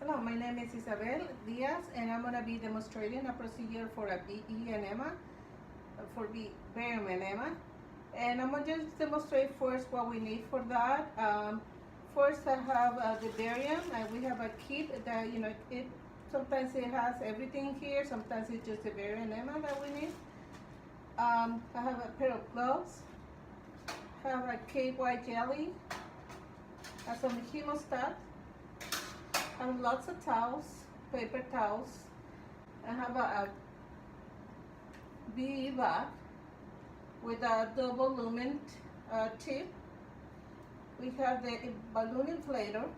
Hello, my name is Isabel Diaz, and I'm going to be demonstrating a procedure for a BE enema, for barium enema. And I'm going to just demonstrate first what we need for that. First, I have the barium, and we have a kit that, sometimes it has everything here, sometimes it's just the barium enema that we need. I have a pair of gloves, I have a KY jelly, I have some hemostat, I have lots of towels, paper towels. I have a BE bag with a double lumen tip. We have the balloon inflator,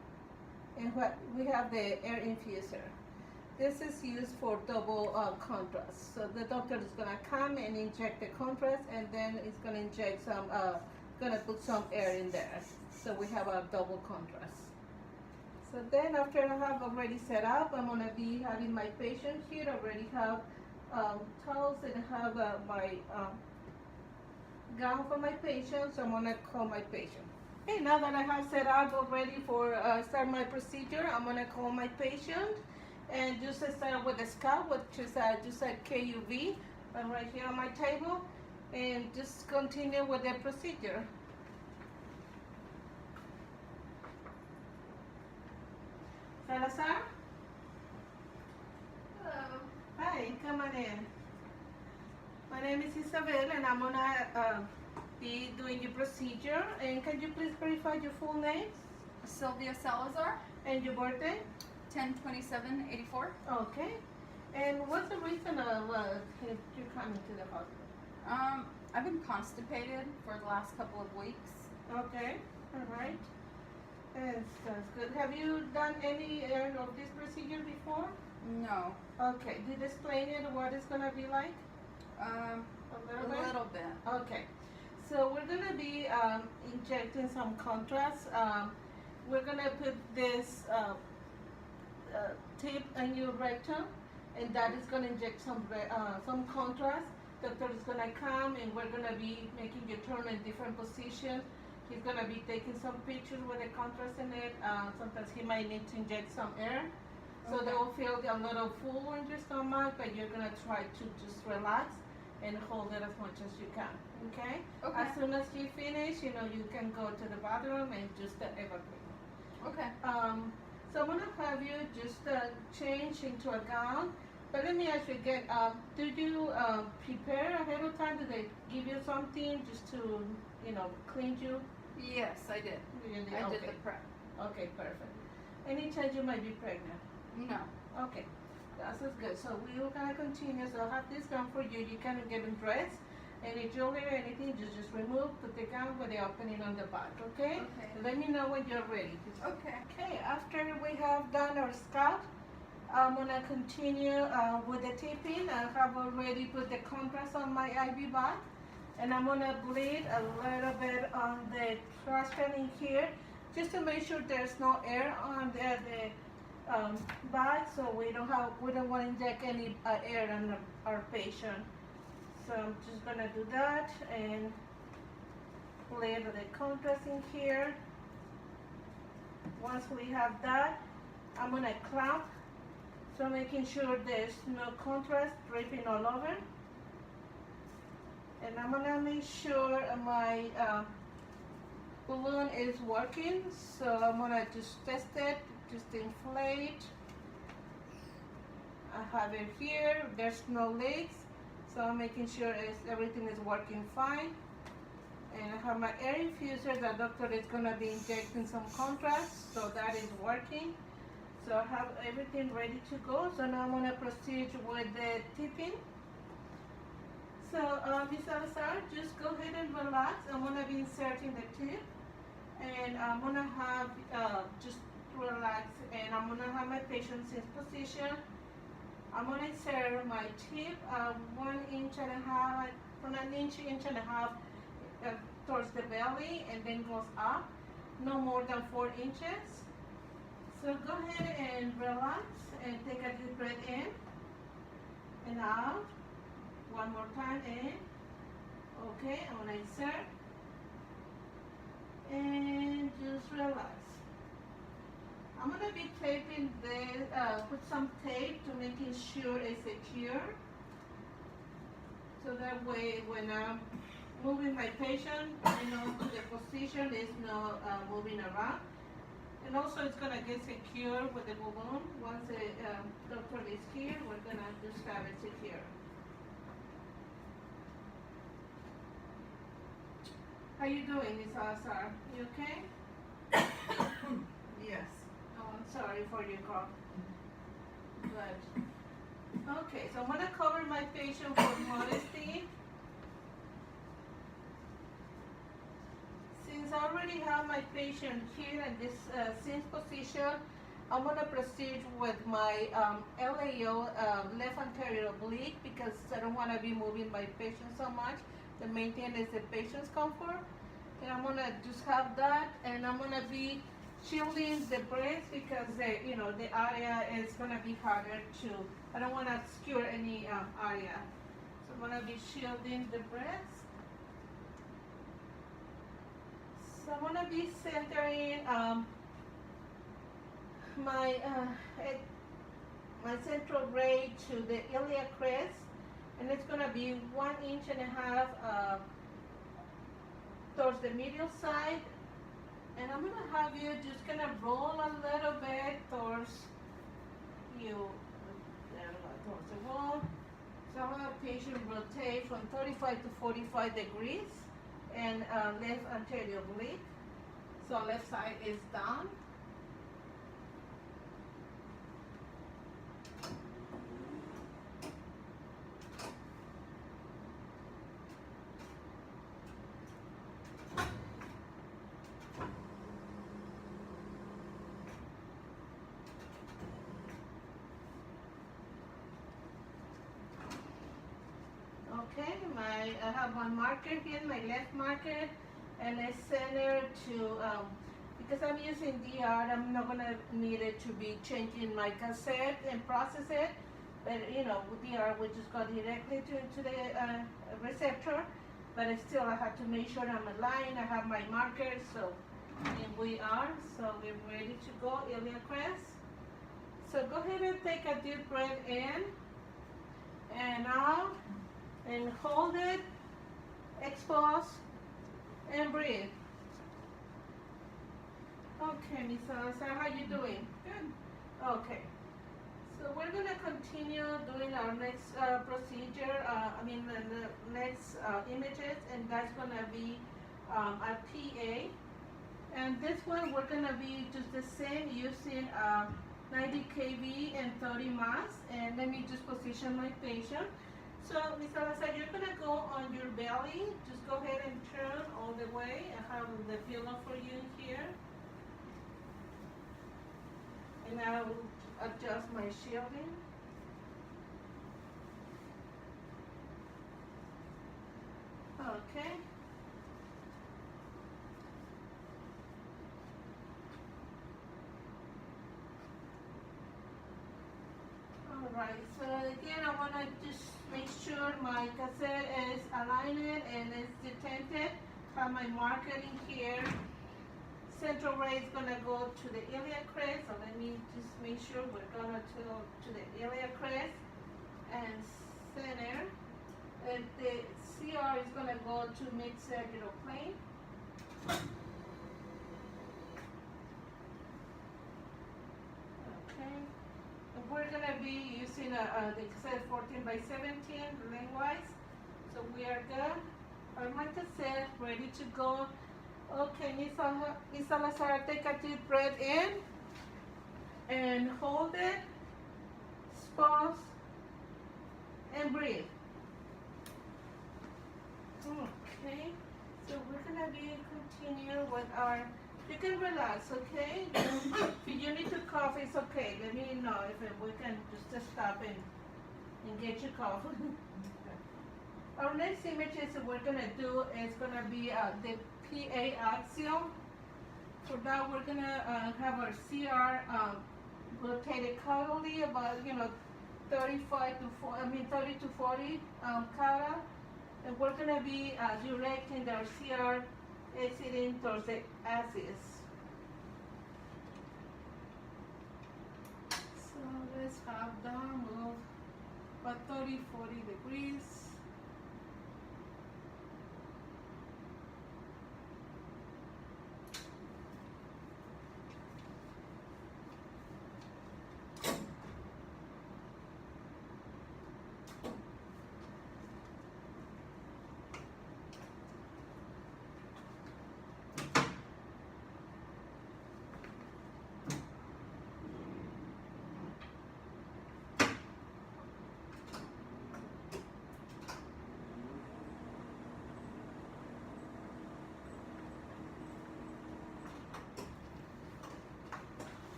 and we have the air infuser. This is used for double contrast. So the doctor is gonna come and inject the contrast, and then it's gonna inject some, gonna put some air in there. So we have a double contrast. So then after I have already set up, I'm gonna be having my patient here. I already have towels and I have my gown for my patient, so I'm gonna call my patient. Okay, now that I have set up already for start my procedure, I'm gonna call my patient and just start with the scalp, which is just a KUV right here on my table, and just continue with the procedure. Salazar? Hello. Hi, come on in. My name is Isabel, and I'm gonna be doing your procedure. And can you please verify your full name? Sylvia Salazar, And your birthday? 10/27/84. Okay. And what's the reason of you coming to the hospital? I've been constipated for the last couple of weeks. Okay, all right. That's good. Have you done any of this procedure before? No. Okay, did you explain it what it's gonna be like? A A little bit. Okay, so we're gonna be injecting some contrast. We're gonna put this tip in your rectum, and that is gonna inject some contrast. Doctor is gonna come, and we're gonna be making you turn in different positions. He's gonna be taking some pictures with the contrast in it. Sometimes he might need to inject some air. So Okay. they will feel a little full in your stomach, but you're gonna try to just relax and hold it as much as you can, okay? Okay. As soon as you finish, you can go to the bathroom and just evacuate. Okay. So I'm gonna have you just change into a gown. But let me ask you again, do you prepare ahead of time? Do they give you something just to, clean you? Yes, I did. Really? I did Okay. the prep. Okay, perfect. Any chance you might be pregnant? No. Okay, that's good. So we're gonna continue. So I have this gown for you. You can get them dressed. Any jewelry or anything, just remove, put the gown with the opening on the back, okay? Okay. Let me know when you're ready. Okay. Okay, after we have done our scalp, I'm gonna continue with the tipping. I have already put the contrast on my IV bag, and I'm gonna bleed a little bit on the trash can in here, just to make sure there's no air on the bag, so we don't want to inject any air on our patient. So I'm just gonna do that and bleed the contrast in here. Once we have that, I'm gonna clamp, so making sure there's no contrast dripping all over. And I'm gonna make sure my balloon is working, so I'm gonna just test it, just inflate. I have it here, there's no leaks, so I'm making sure everything is working fine. And I have my air infuser. The doctor is gonna be injecting some contrast, so that is working. So I have everything ready to go. So now I'm gonna proceed with the tipping. So Ms. Salazar, just go ahead and relax. I'm gonna be inserting the tip, and I'm gonna have just relax, and I'm gonna have my patient in position. I'm gonna insert my tip 1.5 inches, from an inch and a half towards the belly, and then goes up, no more than 4 inches. So go ahead and relax and take a deep breath in and out. One more time in. Okay, I'm gonna insert and just relax. I'm gonna be taping this, put some tape to making sure it's secure. So that way when I'm moving my patient, I know the position is not moving around. And also it's gonna get secure with the balloon. Once the doctor is here, we're gonna just have it secure. How you doing, Miss Salazar? You okay? Yes. Oh, I'm sorry for your cough. Good. Okay, so I'm gonna cover my patient for modesty. Since I already have my patient here in this same position, I'm gonna proceed with my LAO, left anterior oblique, because I don't wanna be moving my patient so much. The main thing is the patient's comfort. And I'm gonna just have that, and I'm gonna be shielding the breast because the area is gonna be harder to. I don't wanna obscure any area, so I'm gonna be shielding the breast. So I'm gonna be centering my my central ray to the iliac crest, and it's gonna be 1.5 inches towards the medial side, and I'm gonna have you just gonna roll a little bit towards you, towards the wall. So I'm gonna have patient rotate from 35 to 45 degrees, and left anterior oblique. So left side is down. Okay, I have one marker here, my left marker, and it's centered to, because I'm using DR, I'm not gonna need it to be changing my cassette and process it, but with DR we just go directly to the receptor, but still I have to make sure I'm aligned, I have my markers, so and we are, so we're ready to go, iliac crest. So go ahead and take a deep breath in and out. And hold it, expose, and breathe. Okay, Miss Salazar, how you doing? Good. Okay. So we're gonna continue doing our next procedure. The next images, and that's gonna be our PA. And this one we're gonna be just the same using 90 kV and 30 mass. And let me just position my patient. So, Ms. Salazar, you're going to go on your belly. Just go ahead and turn all the way. I have the pillow for you here. And I will adjust my shielding. Okay. Alright, so again, I want to just make sure my cassette is aligned and is detented. Have my marker in here. Central ray is going to go to the iliac crest, so let me just make sure we're going to go to the iliac crest and center. And the CR is going to go to mid-sagittal plane. Okay. We're going to be using the cassette 14 by 17 lengthwise. So we are good. Our my cassette ready to go. Okay, Miss Salazar, take a deep breath in and hold it, pause, and breathe. Okay, so we're going to be continue with our. You can relax, okay? If you need to cough, it's okay. Let me know if we can just stop and get you cough. Our next image is we're gonna do is gonna be the PA axial. For that, we're gonna have our CR rotated caudally about 35 to 30 to 40 caudal, and we're gonna be directing our CR exiting towards the axis. about 30, 40 degrees.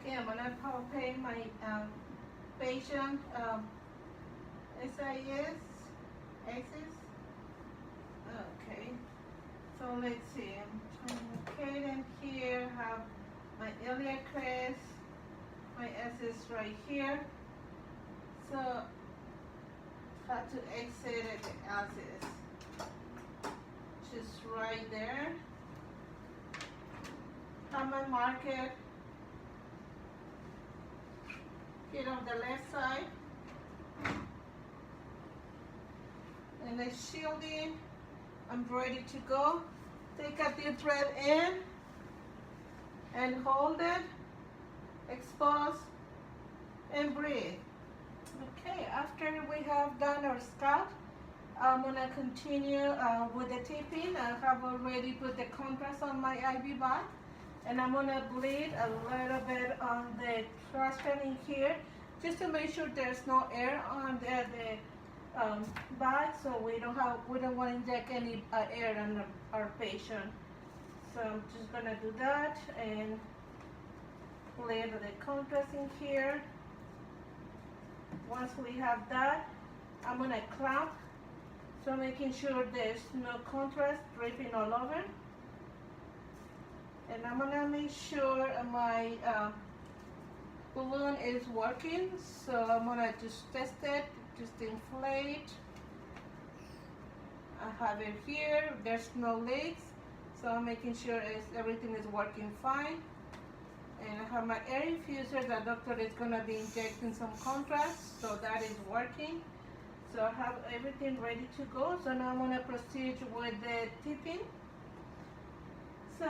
Okay, I'm gonna pay my patient SIS, AXIS. Okay, so let's see. I'm trying to locate in here. Have my iliac crest, my SS right here. So have to exit at the axis, just right there. I'm gonna mark it here on the left side, and the shielding. I'm ready to go. Take a deep breath in and hold it. Expose and breathe. Okay, after we have done our scalp, I'm gonna continue with the tipping. I have already put the contrast on my IV bag, and I'm gonna bleed a little bit on the trash can in here, just to make sure there's no air on the bag, so we don't want to inject any air on our patient. So I'm just gonna do that and bleed the contrast in here. Once we have that, I'm gonna clamp, so making sure there's no contrast dripping all over. And I'm gonna make sure my balloon is working, so I'm gonna just test it, just inflate. I have it here, there's no leaks, so I'm making sure everything is working fine. And I have my air infuser. The doctor is gonna be injecting some contrast, so that is working. So I have everything ready to go. So now I'm gonna proceed with the tipping. So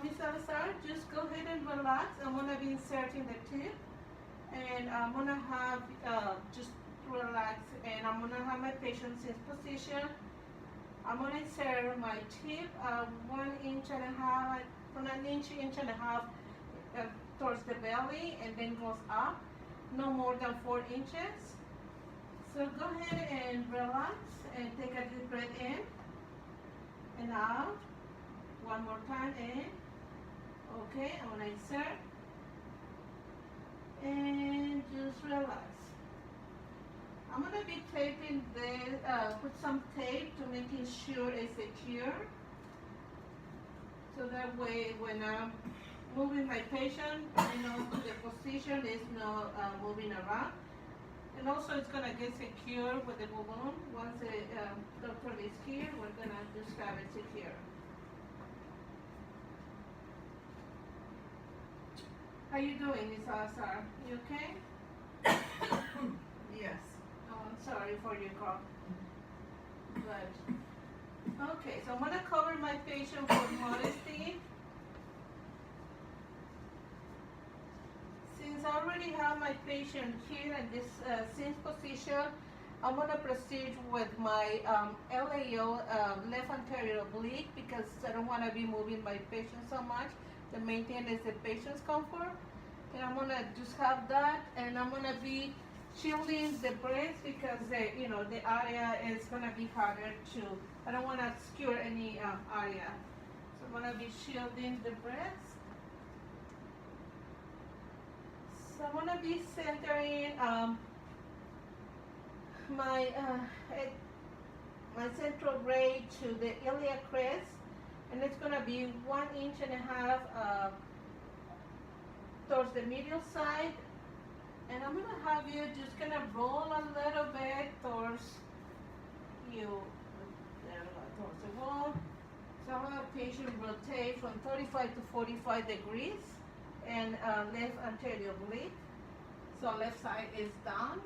Ms. Salazar, just go ahead and relax. I'm gonna be inserting the tip, and I'm gonna have just relax, and I'm gonna have my patient in position. I'm gonna insert my tip 1 inch and a half, from an inch and a half towards the belly, and then goes up, no more than 4 inches. So go ahead and relax and take a deep breath in and out. One more time in. Okay, I'm gonna insert and just relax. I'm gonna be taping this, put some tape to making sure it's secure. So that way when I'm moving my patient, the position is not moving around. And also it's gonna get secure with the balloon. Once the doctor is here, we're gonna just have it secure. How you doing, Ms. Salazar? You okay? Yes. Oh, I'm sorry for your cough. But, okay, so I'm gonna cover my patient for modesty. Since I already have my patient here in this same position, I'm gonna proceed with my LAO, left anterior oblique, because I don't wanna be moving my patient so much. The main thing is the patient's comfort. And I'm gonna just have that, and I'm gonna be shielding the breast because the area is gonna be harder to. I don't want to obscure any area, so I'm gonna be shielding the breast. So I'm gonna be centering my central ray to the iliac crest, and it's gonna be 1 inch and a half towards the medial side. And I'm gonna have you just gonna roll a little bit towards you, towards the wall. So I'm gonna patient rotate from 35 to 45 degrees, and left anterior oblique. So left side is down.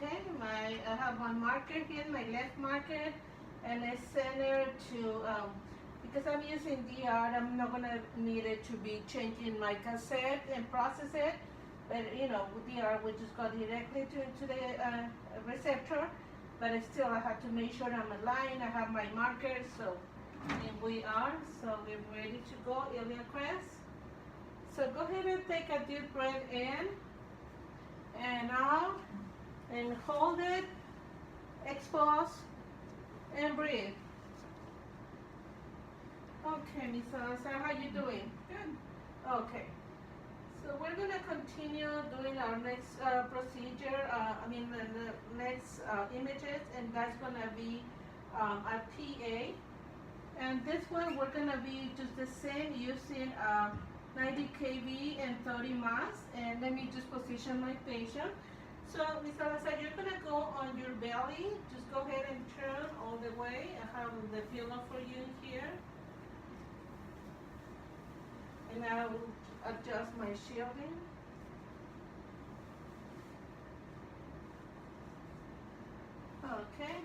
Okay, I have one marker here, my left marker, and it's centered to, because I'm using DR, I'm not gonna need it to be changing my cassette and process it. But you know, with DR, we just go directly to the receptor. But still, I have to make sure I'm aligned. I have my markers, so and we are. So we're ready to go, iliac crest. So go ahead and take a deep breath in and out, and hold it, expose, and breathe. Okay, Miss Salazar, how you doing? Good. Okay. So we're gonna continue doing our next procedure. The next images, and that's gonna be a PA. And this one we're gonna be just the same using 90 kV and 30 mass. And let me just position my patient. So, Ms. Salazar, you're gonna go on your belly. Just go ahead and turn all the way. I have the pillow for you here. And I will adjust my shielding. Okay.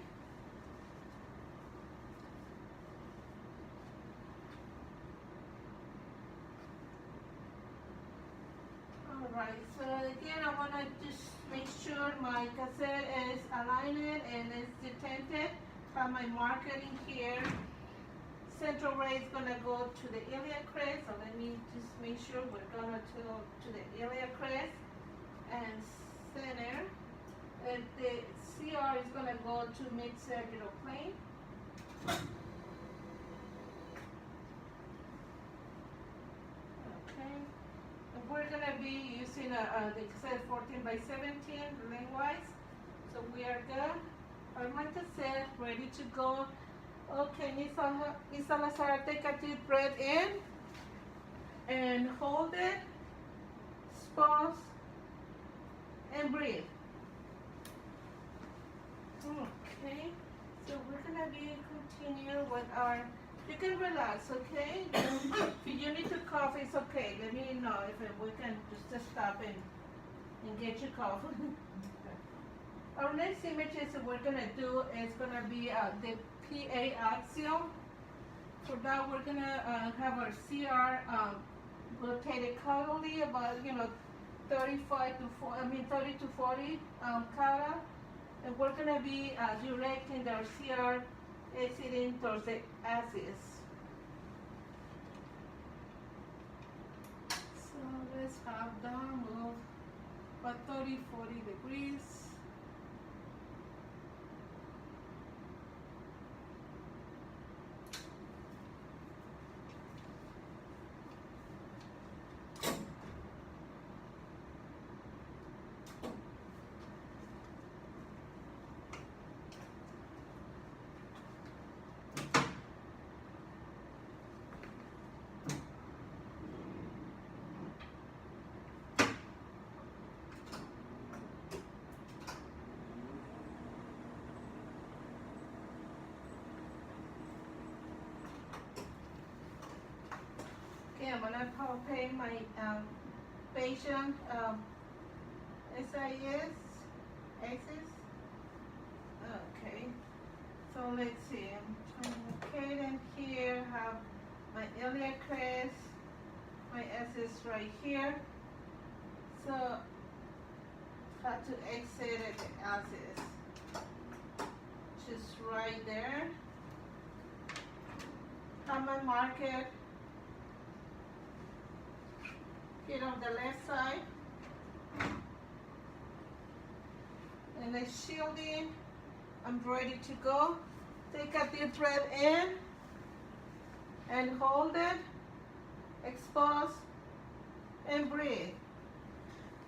Alright, so again I wanna just make sure my cassette is aligned and is detented. Have my marker in here. Central ray is gonna go to the iliac crest, so let me just make sure we're gonna go to the iliac crest and center. And the CR is gonna go to mid-sagittal plane. Okay. And we're gonna be using the cassette 14 by 17 lengthwise. So we are good. Our my cassette ready to go. Okay, Miss Salazar, take a deep breath in and hold it, pause, and breathe. Okay, so we're gonna be continue with our, you can relax, okay? If you need to cough, it's okay. Let me know if we can just stop and get you cough. Our next images that we're gonna do is gonna be the PA axial. For that, we're gonna have our CR rotated caudally about 35 to 40, 30 to 40 caudal, and we're gonna be directing our CR exiting towards the axis. So let's have down move about 30, 40 degrees. Okay, I'm gonna palpate my patient SIS, axis. Okay, so let's see. I'm trying to locate in here, have my iliac crest, my SS right here. So, have to exit at the axis. Just right there. Have my marker here on the left side. And the shielding, I'm ready to go. Take a deep breath in and hold it, expose, and breathe.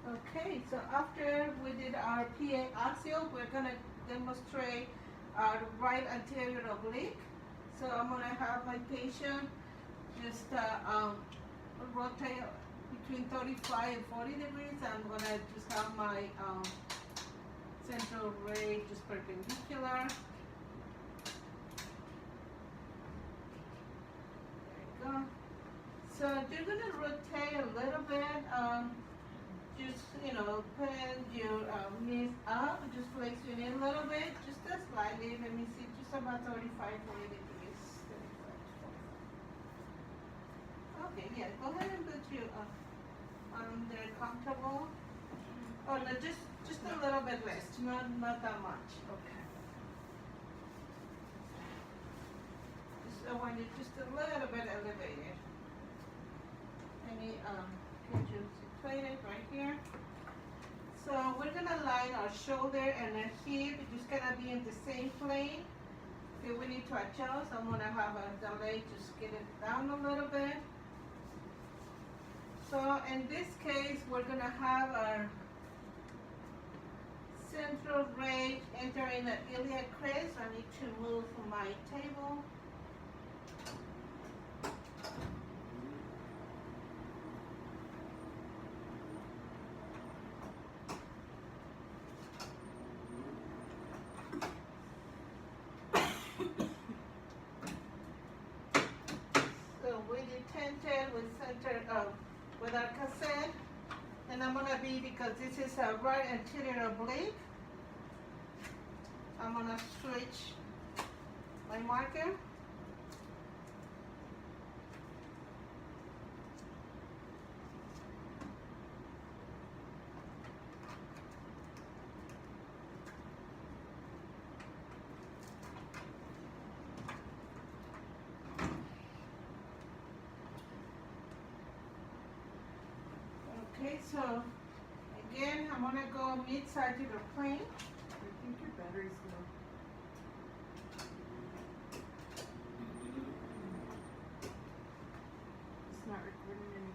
Okay, so after we did our PA axial, we're gonna demonstrate our right anterior oblique. So I'm gonna have my patient just rotate between 35 and 40 degrees. I'm gonna just have my central ray just perpendicular. There you go. So you're gonna rotate a little bit just, bend your knees up, just flex your knee a little bit, just slightly. Let me see, just about 35, 40 degrees. 35, 45. Okay, yeah, go ahead and put your arm there comfortable. Oh, no, just a little bit less, not that much. Okay. I want you just a little bit elevated. Can you situate it right here? So we're gonna line our shoulder and our hip. It's just gonna be in the same plane. If we need to adjust, I'm gonna have a delay, just get it down a little bit. So in this case, we're gonna have our central ray entering the iliac crest. I need to move my table. So we detented with center with our cassette, and I'm gonna be, because this is a right anterior oblique, I'm gonna switch my marker. Okay, so again, I'm gonna go mid-sagittal plane. I think your battery's low. It's not recording any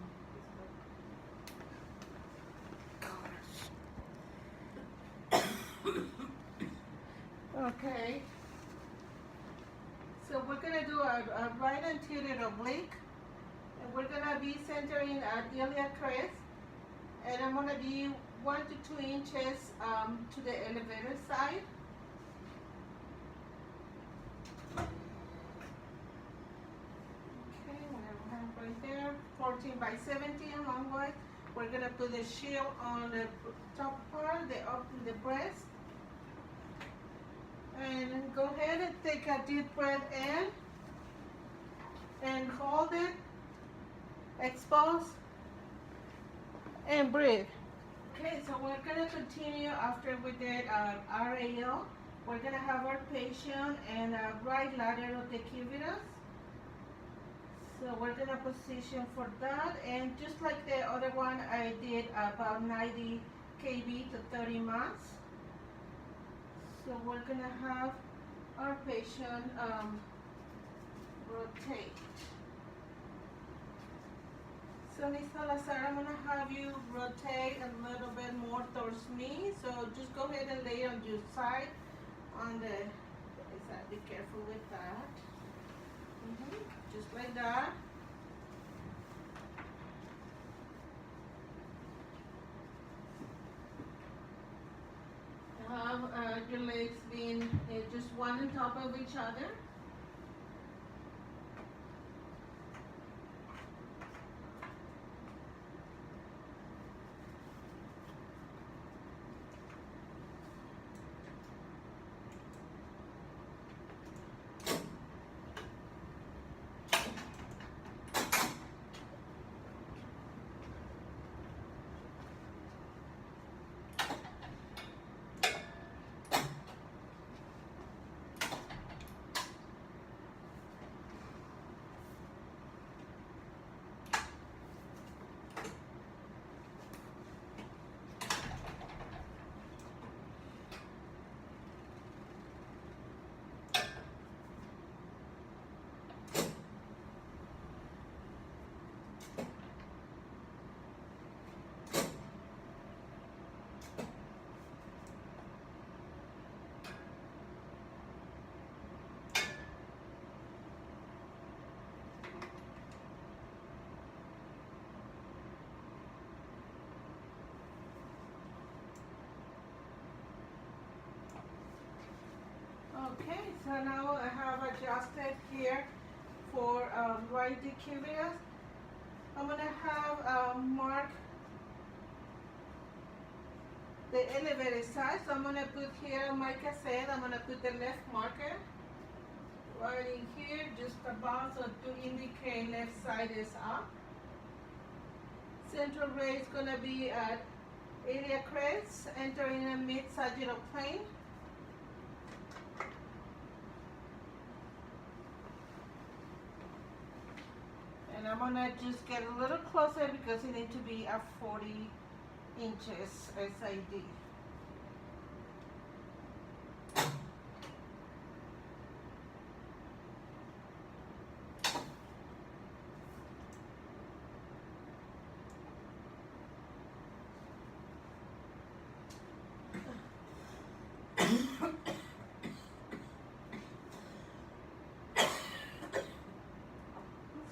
Okay. So we're gonna do a right anterior oblique, and we're gonna be centering at iliac crest, and I'm gonna be 1 to 2 inches to the elevator side. Okay, we have right there, 14 by 17 long way. We're gonna put the shield on the top part, the breast. And go ahead and take a deep breath in and hold it, expose, and breathe. Okay, so we're gonna continue after we did RAO. We're gonna have our patient and right lateral decubitus. So we're gonna position for that, and just like the other one, I did about 90 kV to 30 Max. So we're gonna have our patient rotate. So Ms. Salazar, I'm gonna have you rotate a little bit more towards me. So just go ahead and lay on your side on the, be careful with that. Just like that. Have your legs being just one on top of each other. Okay, so now I have adjusted here for right decubitus. I'm gonna have Mark the elevated side. So I'm gonna put here on my cassette, I'm gonna put the left marker right in here, just about, so to indicate left side is up. Central ray is gonna be at iliac crest, entering a mid-sagittal plane. And I'm gonna just get a little closer because it needs to be at 40 inches SID.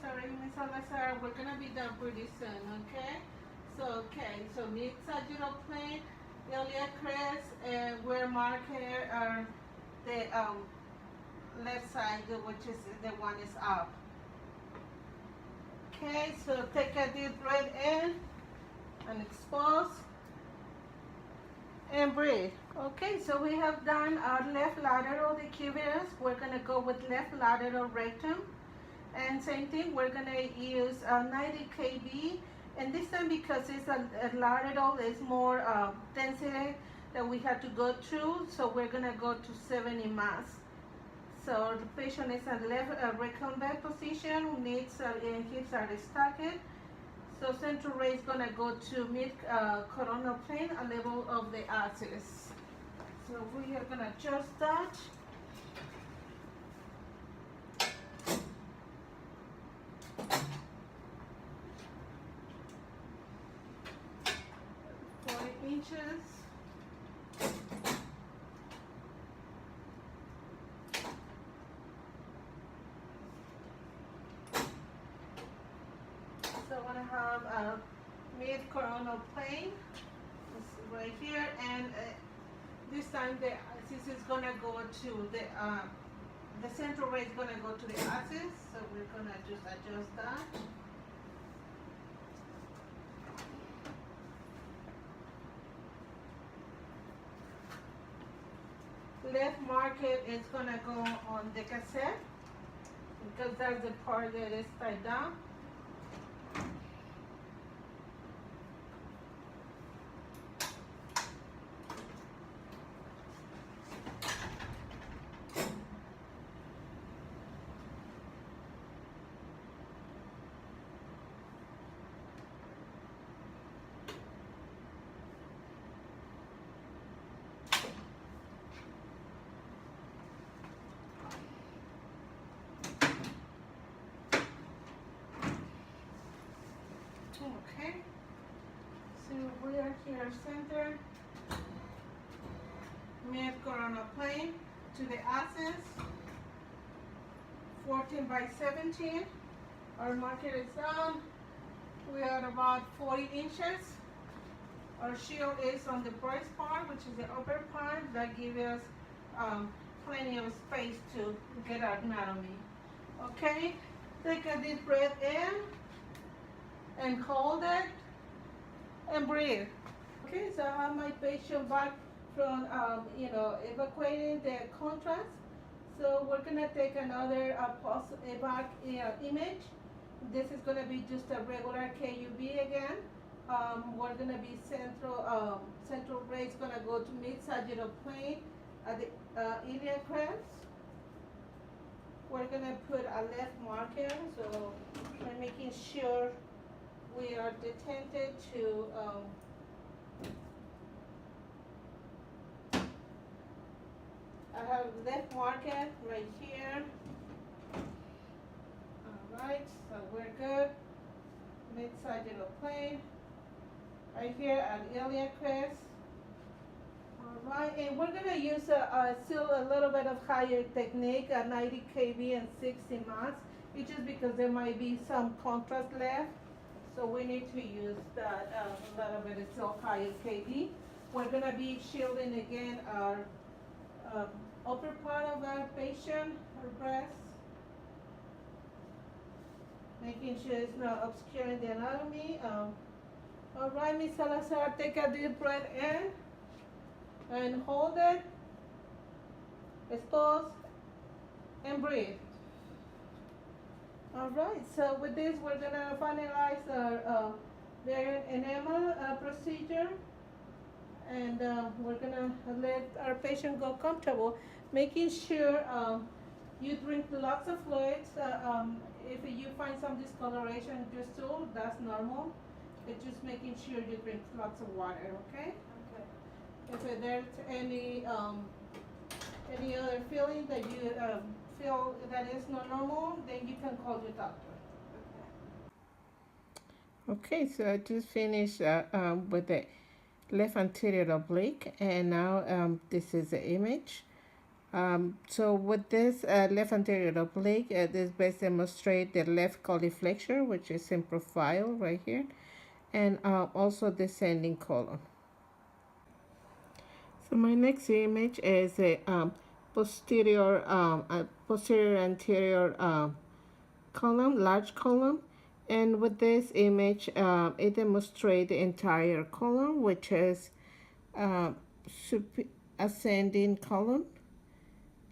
Sorry, Miss Salazar, we're gonna be done pretty soon, okay? So mid-sagittal plane, iliac crest, and we're marking the left side, which is the one is up. Okay, so take a deep breath in and expose and breathe. Okay, so we have done our left lateral decubitus. We're gonna go with left lateral rectum. And same thing, we're gonna use 90 kb. And this time, because it's a lateral, there's more density that we have to go through. So we're gonna go to 70 mass. So the patient is in left recumbent position, knees and hips are stacked. So central ray is gonna go to mid coronal plane, a level of the axis. So we are gonna adjust that. Inches. So I want to have a mid-coronal plane right here, and this time this is gonna go to the central ray is gonna go to the axis. So we're gonna just adjust that. Left market is gonna go on the cassette because that's the part that is tied down. Okay, so we are here center, mid-coronal plane to the axis, 14 by 17. Our marker is down. We are about 40 inches. Our shield is on the breast part, which is the upper part. That gives us plenty of space to get our anatomy. Okay, take a deep breath in and hold it and breathe. Okay, so I have my patient back from evacuating the contrast. So we're gonna take another post-evac image. This is gonna be just a regular KUB again. We're gonna be central ray is gonna go to mid-sagittal plane at the iliac crest. We're gonna put a left marker, so we're making sure we are detented to I have left marker right here. Alright, so we're good. Mid-sagittal plane. Right here at iliac crest. Alright, and we're gonna use still a little bit of higher technique at 90 kV and 60 mass. It's just because there might be some contrast left. So we need to use that a little bit of still higher kV. We're gonna be shielding again our upper part of our patient, her breast. Making sure it's not obscuring the anatomy. All right, Ms. Salazar, take a deep breath in And hold it, expose, and breathe. All right, so with this, we're gonna finalize our variant enema procedure, and we're gonna let our patient go comfortable, making sure you drink lots of fluids. If you find some discoloration in your stool, that's normal. It's just making sure you drink lots of water, okay? If there's any other feeling that you feel that is not normal, then you can call your doctor. Okay, so I just finished with the left anterior oblique, and now this is the image. So with this left anterior oblique, this best demonstrate the left coliflexure, which is in profile right here, and also descending colon. So my next image is a posterior anterior column, large column, and with this image, it demonstrates the entire column, which is uh, ascending column,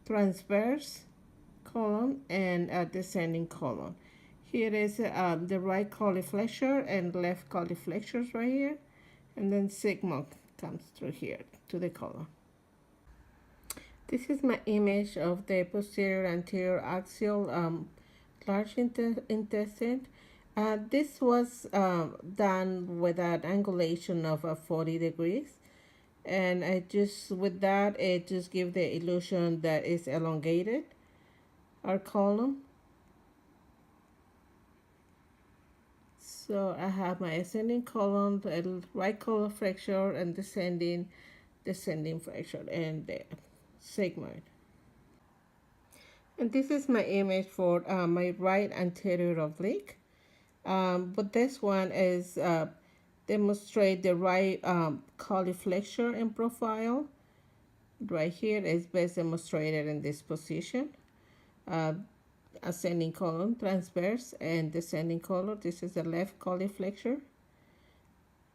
transverse column, and descending column. Here is the right coliflexure and left coliflexures right here, and then sigmoid comes through here to the colon. This is my image of the posterior anterior axial large intestine. This was done with an angulation of 40 degrees, and I just with that it just gives the illusion that it's elongated our column. So I have my ascending column, the right column flexure, and descending flexure, and the sigmoid. And this is my image for my right anterior oblique. But this one is demonstrate the right coliflexure in profile. Right here is best demonstrated in this position. Ascending column, transverse, and descending column. This is the left coliflexure,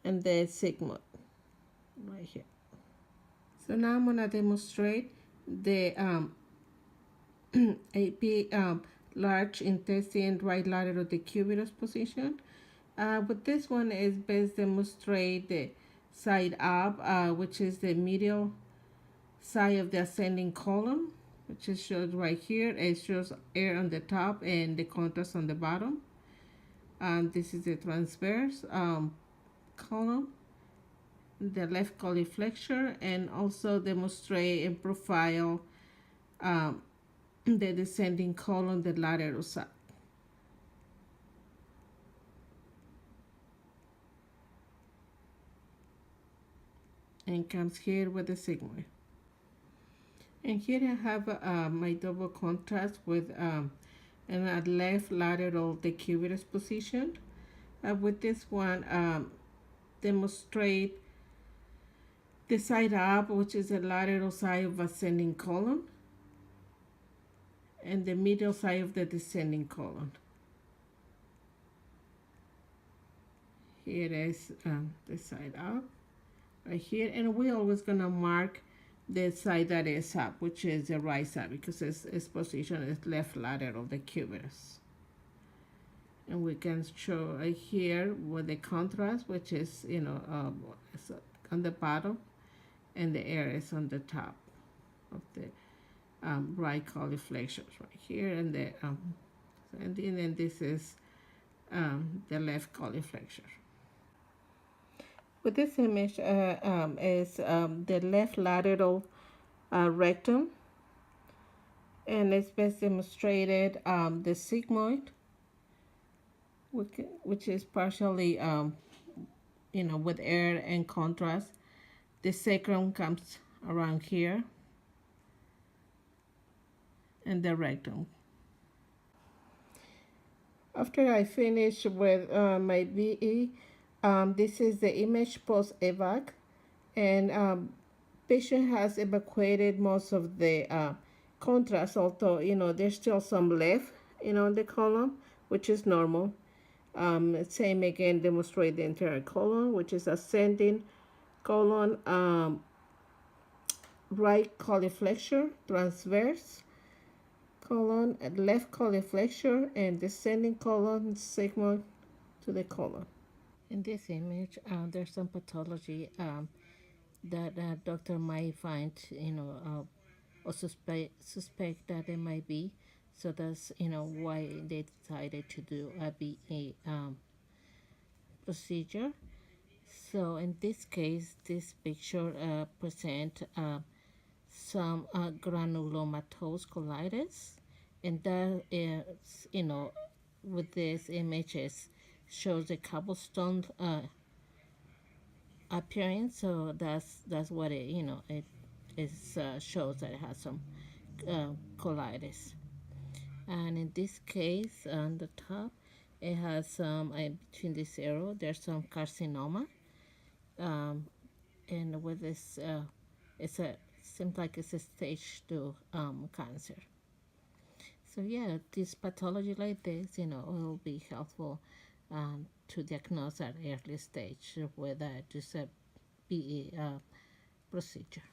and the sigmoid right here. So now I'm gonna demonstrate the AP large intestine right lateral decubitus position. But this one is best demonstrate the side up, which is the medial side of the ascending column, which is shows right here. It shows air on the top and the contrast on the bottom. This is the transverse column, the left coliflexure, and also demonstrate in profile the descending colon, the lateral side. And comes here with the sigmoid. And here I have my double contrast with in a left lateral decubitus position. With this one, demonstrate the side up, which is the lateral side of ascending colon, and the middle side of the descending colon. Here is the side up right here, and we're always gonna mark the side that is up, which is the right side, because its position is left lateral decubitus. And we can show right here with the contrast, which is it's on the bottom, and the air is on the top of the right coliflexures right here, and the and then this is the left coliflexure. With this image is the left lateral rectum, and it's best demonstrated the sigmoid, which is partially with air and contrast. The sacrum comes around here, and the rectum. After I finish with my VE, this is the image post-evac, and patient has evacuated most of the contrast, although there's still some left in the column, which is normal. Same again, demonstrate the entire colon, which is ascending colon, right coliflexure, transverse colon, left coliflexure, and descending colon segment to the colon. In this image, there's some pathology that doctor might find, or suspect that it might be. So that's why they decided to do a BE procedure. So in this case, this picture present some granulomatous colitis, and that is, with these images shows a cobblestone appearance. So that's what it is, shows that it has some colitis. And in this case, on the top, it has some between this arrow. There's some carcinoma, um, and with this, it's a seems like it's a stage 2 cancer. So yeah, this pathology like this, will be helpful to diagnose at early stage with just a BE procedure.